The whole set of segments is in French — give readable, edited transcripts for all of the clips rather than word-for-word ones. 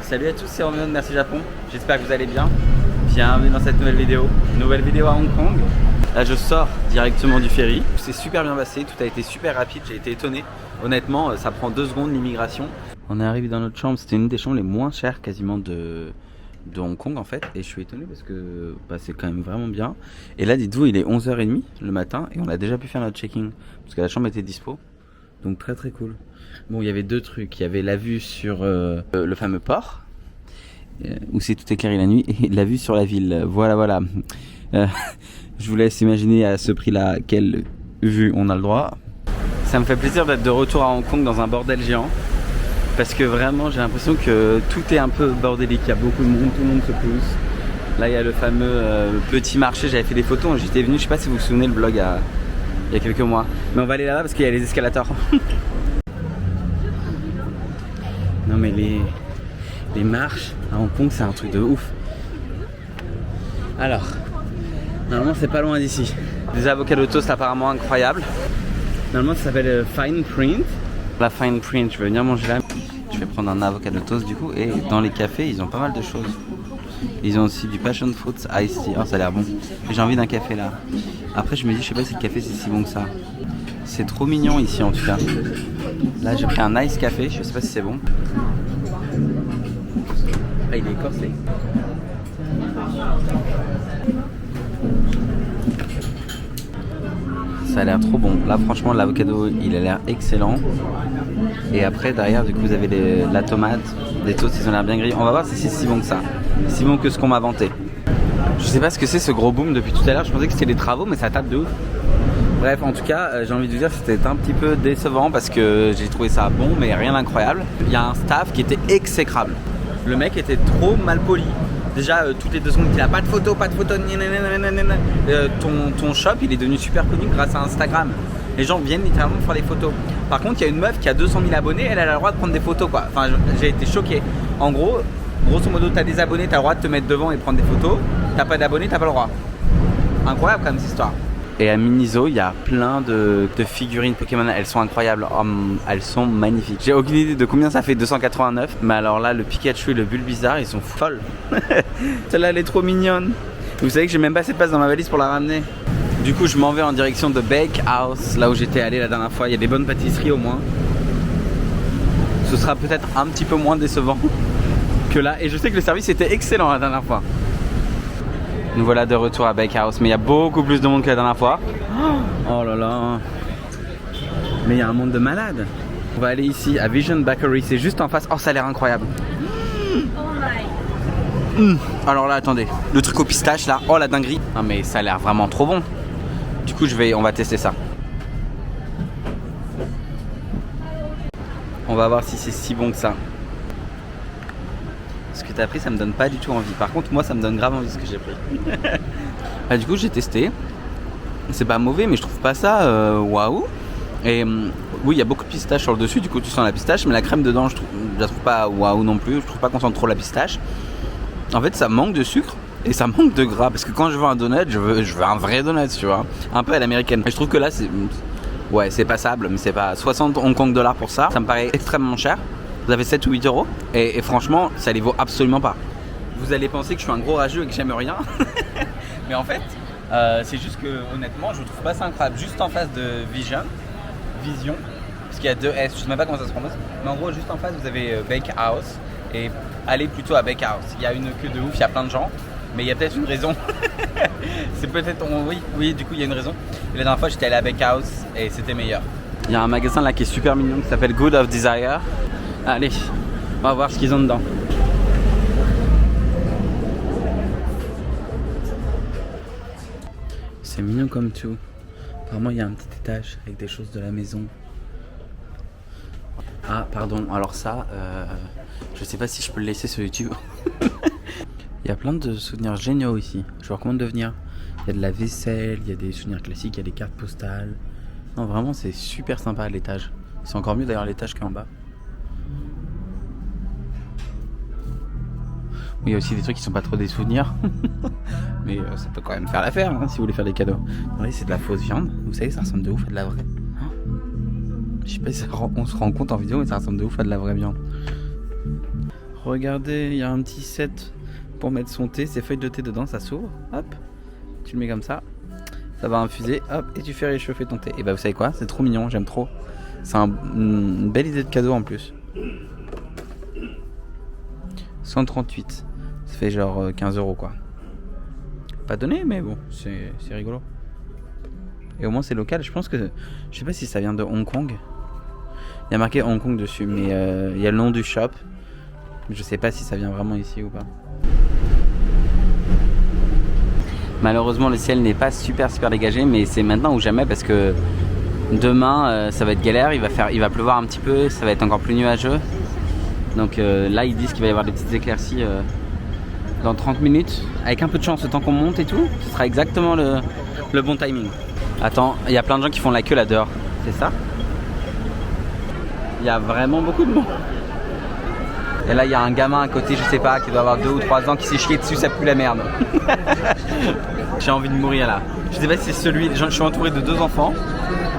Salut à tous, c'est Roméo de Merci Japon. J'espère que vous allez bien. Bienvenue dans cette nouvelle vidéo. Nouvelle vidéo à Hong Kong. Là je sors directement du ferry. C'est super bien passé, tout a été super rapide, j'ai été étonné. Honnêtement, ça prend 2 secondes l'immigration. On est arrivé dans notre chambre, c'était une des chambres les moins chères quasiment de Hong Kong en fait. Et je suis étonné parce que c'est quand même vraiment bien. Et là dites-vous, il est 11h30 le matin et on a déjà pu faire notre check-in. Parce que la chambre était dispo. Donc très très cool. Bon, il y avait 2 trucs. Il y avait la vue sur le fameux port, où c'est tout éclairé la nuit, et la vue sur la ville. Voilà. Je vous laisse imaginer à ce prix-là quelle vue on a le droit. Ça me fait plaisir d'être de retour à Hong Kong dans un bordel géant. Parce que vraiment, j'ai l'impression que tout est un peu bordélique. Il y a beaucoup de monde, tout le monde se pousse. Là, il y a le fameux petit marché. J'avais fait des photos. J'étais venu, je sais pas si vous vous souvenez, le vlog il y a quelques mois. Mais on va aller là-bas parce qu'il y a les escalators. Non mais les marches à Hong Kong, c'est un truc de ouf. Alors, normalement c'est pas loin d'ici. Des avocados toast apparemment incroyables. Normalement ça s'appelle Fine Print. La Fine Print, je vais venir manger là. Je vais prendre un avocado toast du coup. Et dans les cafés, ils ont pas mal de choses. Ils ont aussi du passion fruit iced tea. Oh, ça a l'air bon. J'ai envie d'un café là. Après je me dis, je sais pas si le café c'est si bon que ça. C'est trop mignon ici en tout cas. Là j'ai pris un ice café, je sais pas si c'est bon. Ah, il est écorcé. Ça a l'air trop bon. Là franchement l'avocado il a l'air excellent. Et après derrière du coup vous avez la tomate, des toasts, ils ont l'air bien grillés. On va voir si c'est si bon que ça. Si bon que ce qu'on m'a vanté. Je sais pas ce que c'est ce gros boom depuis tout à l'heure. Je pensais que c'était des travaux mais ça tape de ouf. Bref, en tout cas, j'ai envie de vous dire que c'était un petit peu décevant parce que j'ai trouvé ça bon, mais rien d'incroyable. Il y a un staff qui était exécrable. Le mec était trop mal poli. Déjà, toutes les 2 secondes, il a pas de photo. Ton shop, il est devenu super connu grâce à Instagram. Les gens viennent littéralement faire des photos. Par contre, il y a une meuf qui a 200 000 abonnés, elle a le droit de prendre des photos, quoi. Enfin, j'ai été choqué. En gros, grosso modo, t'as des abonnés, t'as le droit de te mettre devant et prendre des photos. T'as pas d'abonnés, t'as pas le droit. Incroyable comme cette histoire. Et à Miniso, il y a plein de figurines Pokémon, elles sont incroyables, elles sont magnifiques. J'ai aucune idée de combien ça fait 289, mais alors là, le Pikachu et le Bulbizarre, ils sont folles. Celle-là, elle est trop mignonne. Vous savez que j'ai même pas assez de place dans ma valise pour la ramener. Du coup, je m'en vais en direction de Bake House, là où j'étais allé la dernière fois. Il y a des bonnes pâtisseries au moins. Ce sera peut-être un petit peu moins décevant que là. Et je sais que le service était excellent la dernière fois. Nous voilà de retour à Bake House, mais il y a beaucoup plus de monde que la dernière fois. Oh là là. Mais il y a un monde de malades. On va aller ici à Vision Bakery, c'est juste en face. Oh, ça a l'air incroyable. Alors là, attendez, le truc au pistache là, oh la dinguerie. Non mais ça a l'air vraiment trop bon. Du coup, on va tester ça. On va voir si c'est si bon que ça. Ce que t'as pris, ça me donne pas du tout envie. Par contre, moi, ça me donne grave envie ce que j'ai pris. Du coup, j'ai testé. C'est pas mauvais, mais je trouve pas ça waouh. Et oui, il y a beaucoup de pistache sur le dessus. Du coup, tu sens la pistache, mais la crème dedans, je la trouve pas waouh non plus. Je trouve pas qu'on sente trop la pistache. En fait, ça manque de sucre et ça manque de gras. Parce que quand je veux un donut, je veux un vrai donut, tu vois. Un peu à l'américaine. Et je trouve que là, c'est passable, mais c'est pas 60 Hong Kong dollars pour ça. Ça me paraît extrêmement cher. Vous avez 7 ou 8 euros et franchement ça les vaut absolument pas. Vous allez penser que je suis un gros rageux et que j'aime rien. Mais en fait c'est juste que honnêtement je trouve pas ça incroyable. Juste en face de Vision, parce qu'il y a 2 S, je sais même pas comment ça se prononce. Mais en gros juste en face vous avez Bake House. Et allez plutôt à Bake House. Il y a une queue de ouf, il y a plein de gens. Mais il y a peut-être une raison. C'est peut-être, oui, du coup il y a une raison. Et la dernière fois j'étais allé à Bake House et c'était meilleur. Il y a un magasin là qui est super mignon qui s'appelle Good of Desire. Allez, on va voir ce qu'ils ont dedans. C'est mignon comme tout. Apparemment, il y a un petit étage avec des choses de la maison. Ah, pardon. Alors ça, je sais pas si je peux le laisser sur YouTube. Il y a plein de souvenirs géniaux ici. Je vous recommande de venir. Il y a de la vaisselle, il y a des souvenirs classiques, il y a des cartes postales. Non, vraiment, c'est super sympa à l'étage. C'est encore mieux d'ailleurs à l'étage qu'en bas. Oui, il y a aussi des trucs qui sont pas trop des souvenirs. Mais ça peut quand même faire l'affaire hein, si vous voulez faire des cadeaux. Oui, c'est de la fausse viande. Vous savez, ça ressemble de ouf à de la vraie. Je sais pas si on se rend compte en vidéo, mais ça ressemble de ouf à de la vraie viande. Regardez, il y a un petit set pour mettre son thé, ses feuilles de thé dedans, ça s'ouvre, hop, tu le mets comme ça va infuser, hop, et tu fais réchauffer ton thé. Et bah vous savez quoi, c'est trop mignon, j'aime trop. C'est une belle idée de cadeau en plus. 138, ça fait genre 15 € quoi. Pas donné, mais bon, c'est rigolo. Et au moins c'est local, je pense que, je sais pas si ça vient de Hong Kong. Il y a marqué Hong Kong dessus, mais il y a le nom du shop. Je sais pas si ça vient vraiment ici ou pas. Malheureusement le ciel n'est pas super dégagé, mais c'est maintenant ou jamais parce que demain ça va être galère, il va pleuvoir un petit peu, ça va être encore plus nuageux. Donc là ils disent qu'il va y avoir des petites éclaircies dans 30 minutes. Avec un peu de chance, le temps qu'on monte et tout, ce sera exactement le bon timing. Attends, il y a plein de gens qui font la queue là dehors, c'est ça? Il y a vraiment beaucoup de monde. Et là il y a un gamin à côté, je sais pas, qui doit avoir 2 ou 3 ans qui s'est chié dessus, ça pue la merde. J'ai envie de mourir là. Je sais pas si c'est celui, je suis entouré de 2 enfants.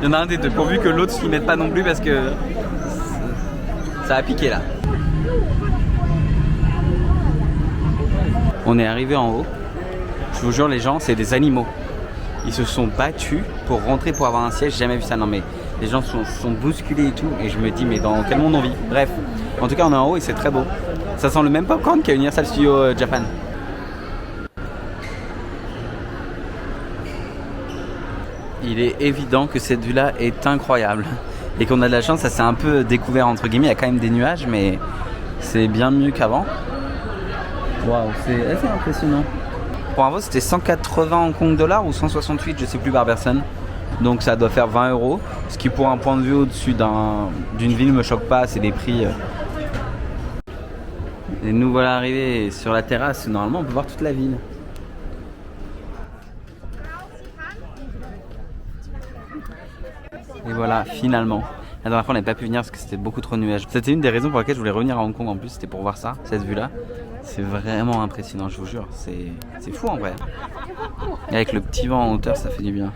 Il y en a un des deux, pourvu que l'autre s'y mette pas non plus parce que ça a piqué là. On est arrivé en haut. Je vous jure les gens, c'est des animaux. Ils se sont battus pour rentrer pour avoir un siège, j'ai jamais vu ça. Non mais les gens sont bousculés et tout. Et je me dis mais dans quel monde on vit? Bref, en tout cas on est en haut et c'est très beau. Ça sent le même popcorn qu'à Universal Studios Japan. Il est évident que cette vue-là est incroyable. Et qu'on a de la chance, ça s'est un peu découvert entre guillemets. Il y a quand même des nuages, mais c'est bien mieux qu'avant. Waouh, c'est assez impressionnant. Pour info, c'était 180 Hong Kong dollars ou 168, je sais plus par personne. Donc ça doit faire 20 €. Ce qui pour un point de vue au-dessus d'une ville me choque pas, c'est des prix. Et nous voilà arrivés sur la terrasse. Normalement, on peut voir toute la ville. Et voilà, finalement. La dernière fois, on n'avait pas pu venir parce que c'était beaucoup trop nuageux. C'était une des raisons pour lesquelles je voulais revenir à Hong Kong en plus, c'était pour voir ça, cette vue-là. C'est vraiment impressionnant, je vous jure. C'est fou en vrai. Et avec le petit vent en hauteur, ça fait du bien.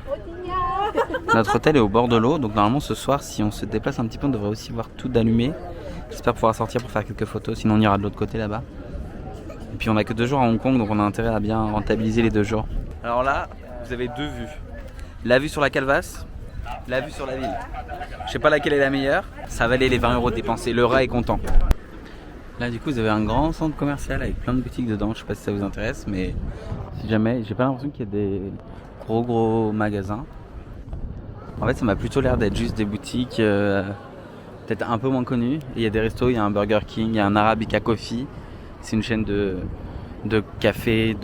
Notre hôtel est au bord de l'eau, donc normalement ce soir, si on se déplace un petit peu, on devrait aussi voir tout d'allumé. J'espère pouvoir sortir pour faire quelques photos, sinon on ira de l'autre côté là-bas. Et puis on a que 2 jours à Hong Kong, donc on a intérêt à bien rentabiliser les 2 jours. Alors là, vous avez 2 vues. La vue sur la Calvasse, la vue sur la ville. Je sais pas laquelle est la meilleure, ça valait les 20 € dépensés, le rat est content. Là du coup vous avez un grand centre commercial avec plein de boutiques dedans, je sais pas si ça vous intéresse, mais si jamais, j'ai pas l'impression qu'il y ait des gros magasins. En fait ça m'a plutôt l'air d'être juste des boutiques peut-être un peu moins connues. Et il y a des restos, il y a un Burger King, il y a un Arabica Coffee, c'est une chaîne de café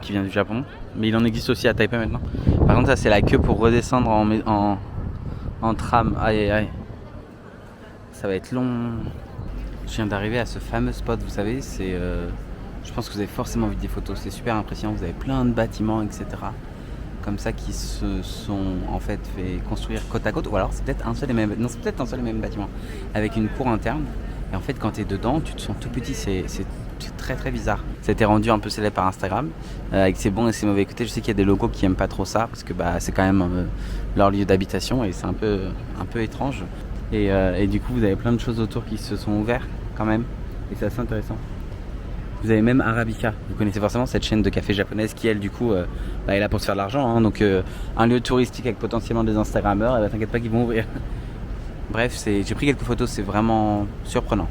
qui vient du Japon, mais il en existe aussi à Taipei maintenant. Par contre ça c'est la queue pour redescendre en tram, aïe, ça va être long. Je viens d'arriver à ce fameux spot, vous savez, je pense que vous avez forcément vu des photos, c'est super impressionnant, vous avez plein de bâtiments, etc. Comme ça qui se sont en fait fait construire côte à côte, ou alors c'est peut-être un seul et même, non c'est peut-être un seul et même bâtiment, avec une cour interne, et en fait quand tu es dedans, tu te sens tout petit, c'est très bizarre. Ça a été rendu un peu célèbre par Instagram, avec ses bons et ses mauvais côtés. Je sais qu'il y a des locaux qui aiment pas trop ça, parce que c'est quand même leur lieu d'habitation, et c'est un peu étrange. Et du coup vous avez plein de choses autour qui se sont ouvertes quand même, et c'est assez intéressant. Vous avez même Arabica, vous connaissez forcément cette chaîne de café japonaise qui elle du coup est là pour se faire de l'argent, hein, donc un lieu touristique avec potentiellement des Instagrammeurs, et t'inquiète pas qu'ils vont ouvrir. Bref, j'ai pris quelques photos, c'est vraiment surprenant.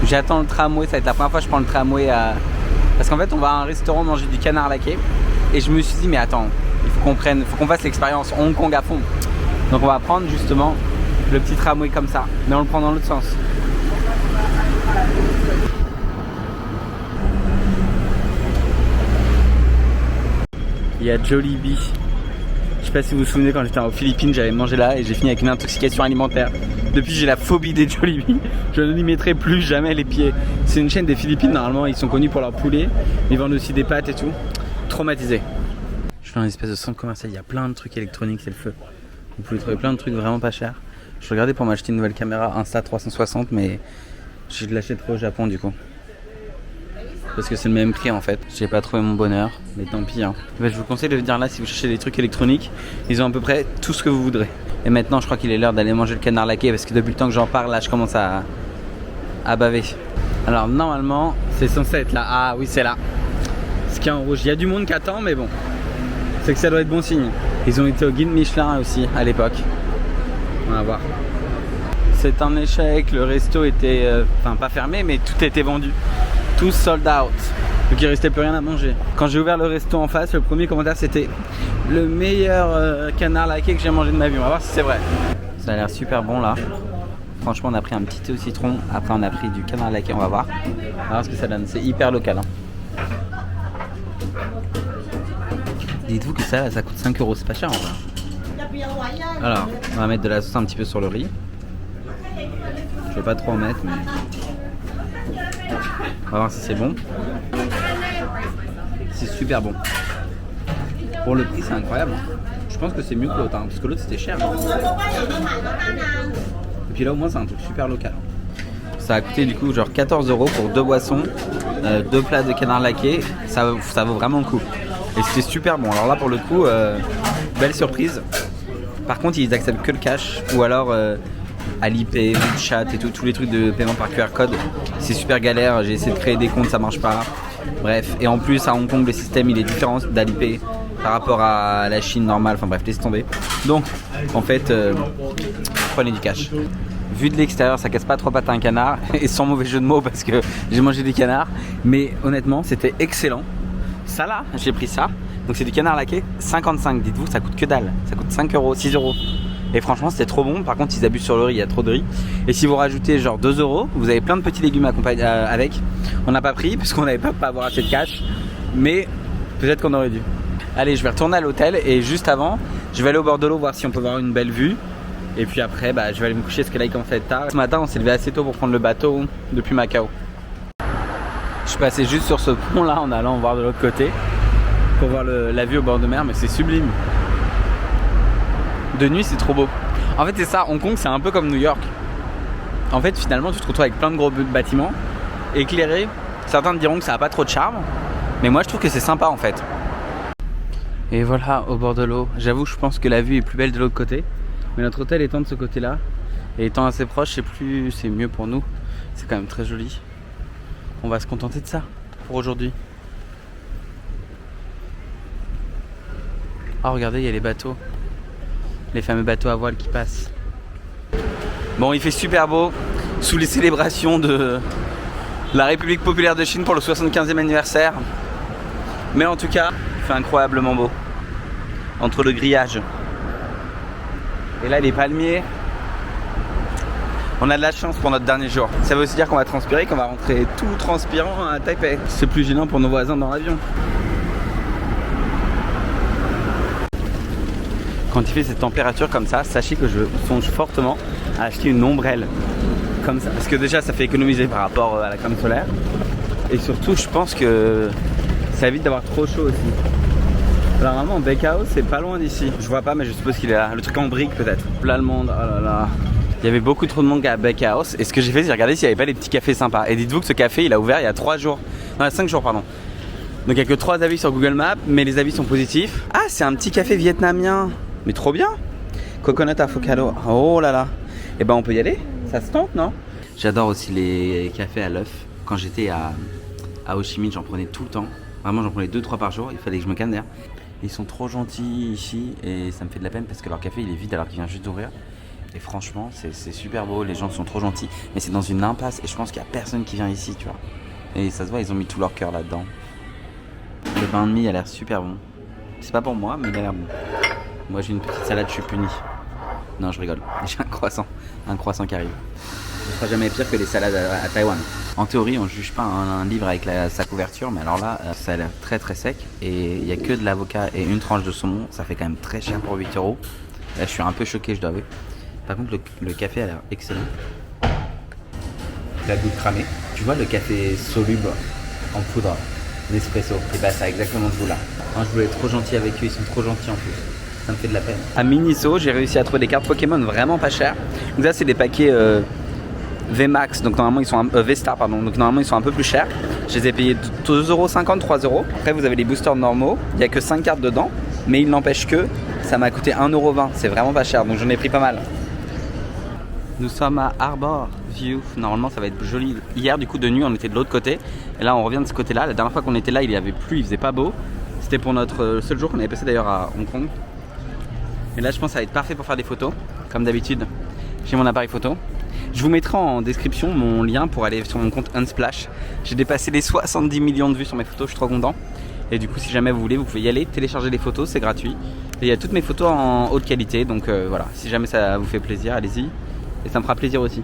J'attends le tramway, ça va être la première fois que je prends le tramway parce qu'en fait on va à un restaurant manger du canard laqué, et je me suis dit mais attends, il faut qu'on fasse l'expérience Hong Kong à fond. Donc on va prendre justement le petit tramway comme ça, mais on le prend dans l'autre sens. Il y a Jollibee. Je sais pas si vous vous souvenez, quand j'étais aux Philippines, j'avais mangé là et j'ai fini avec une intoxication alimentaire. Depuis j'ai la phobie des Jollibee. Je ne n'y mettrai plus jamais les pieds. C'est une chaîne des Philippines, normalement ils sont connus pour leur poulet. Ils vendent aussi des pâtes et tout. Traumatisé. Je suis dans une espèce de centre commercial, il y a plein de trucs électroniques, c'est le feu. Vous pouvez trouver plein de trucs vraiment pas chers. Je regardais pour m'acheter une nouvelle caméra Insta360, mais je l'achèterai au Japon du coup. Parce que c'est le même prix en fait. J'ai pas trouvé mon bonheur, mais tant pis hein. Je vous conseille de venir là si vous cherchez des trucs électroniques. Ils ont à peu près tout ce que vous voudrez. Et maintenant je crois qu'il est l'heure d'aller manger le canard laqué, parce que depuis le temps que j'en parle là je commence à baver. Alors normalement c'est censé être là. Ah oui c'est là. Ce qui est en rouge. Il y a du monde qui attend mais bon. C'est que ça doit être bon signe. Ils ont été au guide Michelin aussi à l'époque. On va voir. C'est un échec. Le resto était enfin pas fermé mais tout était vendu. Tout sold out. Donc il restait plus rien à manger. Quand j'ai ouvert le resto en face, le premier commentaire c'était le meilleur canard laqué que j'ai mangé de ma vie. On va voir si c'est vrai. Ça a l'air super bon là. Franchement on a pris un petit thé au citron. Après on a pris du canard laqué. On va voir. On va voir ce que ça donne. C'est hyper local. Dites-vous que ça coûte 5 €. C'est pas cher en vrai. Alors on va mettre de la sauce un petit peu sur le riz. Je vais pas trop en mettre mais... On va voir si c'est bon. C'est super bon. Pour le prix c'est incroyable. Je pense que c'est mieux que l'autre parce que l'autre c'était cher. Et puis là au moins c'est un truc super local. Ça a coûté du coup genre 14 € pour 2 boissons, 2 plats de canard laqué. Ça vaut vraiment le coup. Et c'était super bon. Alors là pour le coup, belle surprise. Par contre ils acceptent que le cash ou alors Alipay, WeChat et tout, tous les trucs de paiement par QR code. C'est super galère, j'ai essayé de créer des comptes, ça marche pas. Bref, et en plus à Hong Kong le système il est différent d'Alipay par rapport à la Chine normale, enfin bref, laisse tomber. Donc en fait, prenez du cash. Vu de l'extérieur ça casse pas trois pattes à un canard, et sans mauvais jeu de mots parce que j'ai mangé des canards, mais honnêtement c'était excellent. Ça là, j'ai pris ça, donc c'est du canard laqué, 55, dites-vous ça coûte que dalle, ça coûte 5 €, 6 €. Et franchement c'était trop bon, par contre ils abusent sur le riz, il y a trop de riz. Et si vous rajoutez genre 2 €, vous avez plein de petits légumes avec. On n'a pas pris parce qu'on n'avait pas avoir assez de cash, mais peut-être qu'on aurait dû. Allez je vais retourner à l'hôtel et juste avant, je vais aller au bord de l'eau voir si on peut voir une belle vue. Et puis après je vais aller me coucher parce que là il commence à être tard. Ce matin on s'est levé assez tôt pour prendre le bateau depuis Macao. Je suis passé juste sur ce pont là en allant voir de l'autre côté pour voir la vue au bord de mer, mais c'est sublime. De nuit c'est trop beau. En fait c'est ça, Hong Kong c'est un peu comme New York. En fait finalement tu te retrouves avec plein de gros bâtiments éclairés. Certains te diront que ça n'a pas trop de charme, mais moi je trouve que c'est sympa en fait. Et voilà au bord de l'eau. J'avoue je pense que la vue est plus belle de l'autre côté, mais notre hôtel étant de ce côté là et étant assez proche c'est mieux pour nous. C'est quand même très joli. On va se contenter de ça pour aujourd'hui. Ah regardez il y a les bateaux. Les fameux bateaux à voile qui passent. Bon il fait super beau sous les célébrations de la République populaire de Chine pour le 75e anniversaire. Mais en tout cas il fait incroyablement beau. Entre le grillage et là les palmiers. On a de la chance pour notre dernier jour. Ça veut aussi dire qu'on va transpirer, qu'on va rentrer tout transpirant à Taipei. C'est plus gênant pour nos voisins dans l'avion. Quand il fait cette température comme ça, sachez que je songe fortement à acheter une ombrelle comme ça. Parce que déjà ça fait économiser par rapport à la crème solaire. Et surtout je pense que ça évite d'avoir trop chaud aussi. Alors normalement Bakehouse c'est pas loin d'ici. Je vois pas mais je suppose qu'il est là. Le truc en brique peut-être. Là le monde, oh là là. Il y avait beaucoup trop de monde à Bakehouse. Et ce que j'ai fait c'est regarder s'il n'y avait pas des petits cafés sympas. Et dites-vous que ce café il a ouvert il y a 3 jours. Non 5 jours pardon. Donc il n'y a que 3 avis sur Google Maps. Mais les avis sont positifs. Ah c'est un petit café vietnamien. Mais trop bien. Coconut avocado. Oh là là. Et ben on peut y aller. Ça se tente non? J'adore aussi les cafés à l'œuf. Quand j'étais à Ho Chi Minh j'en prenais tout le temps. Vraiment j'en prenais 2-3 par jour. Il fallait que je me calme d'air. Ils sont trop gentils ici. Et ça me fait de la peine parce que leur café il est vide alors qu'il vient juste d'ouvrir. Et franchement c'est super beau. Les gens sont trop gentils. Mais c'est dans une impasse. Et je pense qu'il n'y a personne qui vient ici tu vois. Et ça se voit ils ont mis tout leur cœur là-dedans. Le bain de mie a l'air super bon. C'est pas pour moi mais il a l'air bon. Moi j'ai une petite salade, je suis puni. Non je rigole, j'ai un croissant qui arrive. Ce sera jamais pire que les salades à Taïwan. En théorie on juge pas un livre avec sa couverture, mais alors là ça a l'air très très sec. Et il n'y a que de l'avocat et une tranche de saumon, ça fait quand même très cher pour 8 €. Là je suis un peu choqué je dois avouer. Par contre le café a l'air excellent. La goutte cramée. Tu vois le café soluble en poudre, l'espresso, et bah ça a exactement ce goût là. Je voulais être trop gentil avec eux, ils sont trop gentils en plus. Ça me fait de la peine. À Miniso, j'ai réussi à trouver des cartes Pokémon vraiment pas chères. Donc là, c'est des paquets VMAX, donc normalement ils sont V-Star, pardon. Donc normalement ils sont un peu plus chers. Je les ai payés 2,50 €, 3 €. Après, vous avez les boosters normaux. Il n'y a que 5 cartes dedans, mais il n'empêche que ça m'a coûté 1,20 €. C'est vraiment pas cher, donc j'en ai pris pas mal. Nous sommes à Harbour view. Normalement ça va être joli. Hier du coup de nuit on était de l'autre côté. Et là on revient de ce côté là. La dernière fois qu'on était là il y avait plu, il faisait pas beau. C'était pour notre seul jour qu'on avait passé d'ailleurs à Hong Kong. Et là je pense que ça va être parfait pour faire des photos. Comme d'habitude j'ai mon appareil photo. Je vous mettrai en description mon lien pour aller sur mon compte Unsplash. J'ai dépassé les 70 millions de vues sur mes photos, je suis trop content. Et du coup si jamais vous voulez vous pouvez y aller, télécharger les photos, c'est gratuit. Et il y a toutes mes photos en haute qualité, donc voilà, si jamais ça vous fait plaisir, allez-y. Et ça me fera plaisir aussi.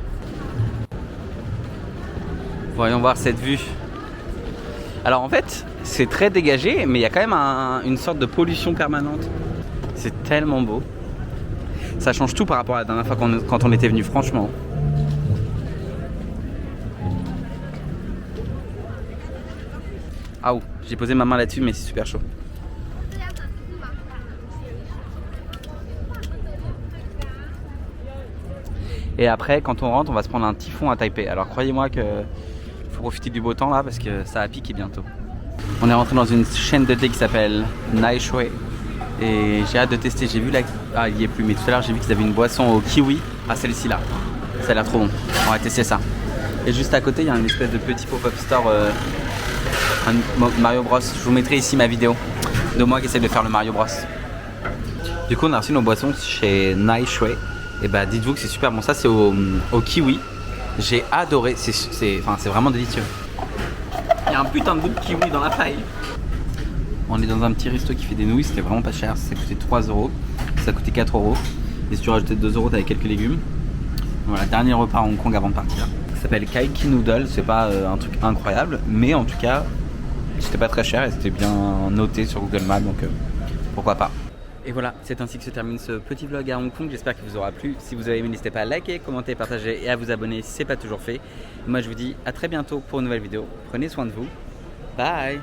Voyons voir cette vue. Alors en fait, c'est très dégagé, mais il y a quand même une sorte de pollution permanente. C'est tellement beau. Ça change tout par rapport à la dernière fois quand on était venu, franchement. Ah, j'ai posé ma main là-dessus, mais c'est super chaud. Et après, quand on rentre, on va se prendre un typhon à Taipei. Alors croyez-moi qu'il faut profiter du beau temps là parce que ça va piquer bientôt. On est rentré dans une chaîne de thé qui s'appelle Nai Shui. Et j'ai hâte de tester. J'ai vu là. Ah, il n'y est plus, mais tout à l'heure j'ai vu qu'ils avaient une boisson au kiwi. Ah, celle-ci là. Ça a l'air trop bon. On va tester ça. Et juste à côté, il y a une espèce de petit pop-up store Mario Bros. Je vous mettrai ici ma vidéo de moi qui essaie de faire le Mario Bros. Du coup, on a reçu nos boissons chez Nai Shui. Et bah dites-vous que c'est super bon, ça c'est au kiwi. J'ai adoré, c'est vraiment délicieux. Il y a un putain de bout de kiwi dans la paille. On est dans un petit resto qui fait des nouilles, c'était vraiment pas cher, ça coûtait 3 €, ça coûtait 4 €. Et si tu rajoutais 2 € t'avais quelques légumes. Voilà, dernier repas à Hong Kong avant de partir. Ça s'appelle Kaiki Noodle, c'est pas un truc incroyable, mais en tout cas c'était pas très cher et c'était bien noté sur Google Maps, donc pourquoi pas. Et voilà, c'est ainsi que se termine ce petit vlog à Hong Kong. J'espère qu'il vous aura plu. Si vous avez aimé, n'hésitez pas à liker, commenter, partager et à vous abonner si ce n'est pas toujours fait. Moi, je vous dis à très bientôt pour une nouvelle vidéo. Prenez soin de vous. Bye!